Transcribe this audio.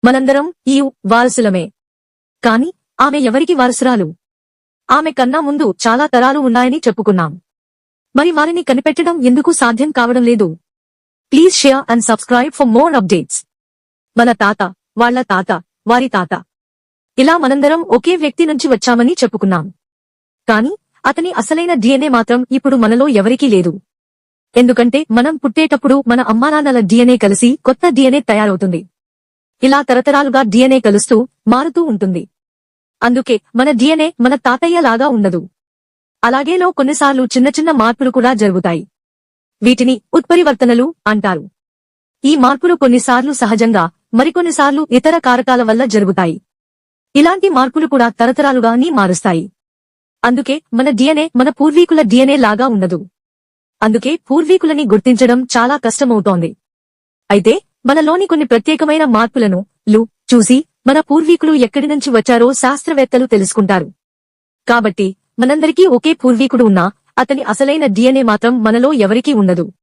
మనందరం ఈ వారసులమే. కాని ఆమె ఎవరికి వారసురాలు? ఆమె కన్నా ముందు చాలా తరాలు ఉన్నాయని చెప్పుకున్నాం. మరి వారిని కనిపెట్టడం ఎందుకు సాధ్యం కావడం లేదు? Please share and subscribe for more updates. మన తాత, వాళ్ల తాత, వారి తాత, ఇలా మనందరం ఒకే వ్యక్తి నుంచి వచ్చామని చెప్పుకున్నాం. కాని అతని అసలైన డిఎన్ఏ మాత్రం ఇప్పుడు మనలో ఎవరికీ లేదు. ఎందుకంటే మనం పుట్టేటప్పుడు మన అమ్మానాన్నల డిఎన్ఏ కలిసి కొత్త డిఎన్ఏ తయారవుతుంది. ఇలా తరతరాలుగా డిఎన్ఏ కలుస్తూ మారుతూ ఉంటుంది. అందుకే మన డిఎన్ఏ మన తాతయ్య లాగా ఉండదు. అలాగేలో కొన్నిసార్లు చిన్న చిన్న మార్పులు కూడా జరుగుతాయి. వీటిని ఉత్పరివర్తనలు అంటారు. ఈ మార్పులు కొన్నిసార్లు సహజంగా, మరికొన్నిసార్లు ఇతర కారకాల వల్ల జరుగుతాయి. ఇలాంటి మార్పులు కూడా తరతరాలుగా ని మారుస్తాయి. అందుకే మన డిఎన్ఏ మన పూర్వీకుల డిఎన్ఏ లాగా ఉండదు. అందుకే పూర్వీకులని గుర్తించడం చాలా కష్టమవుతోంది. అయితే మనలోని కొన్ని ప్రత్యేకమైన మార్పులను చూసి మన పూర్వీకులు ఎక్కడి నుంచి వచ్చారో శాస్త్రవేత్తలు తెలుసుకుంటారు. కాబట్టి మనందరికీ ఒకే పూర్వీకుడు ఉన్నా అతని అసలైన డిఎన్ఏ మాత్రం మనలో ఎవరికీ ఉండదు.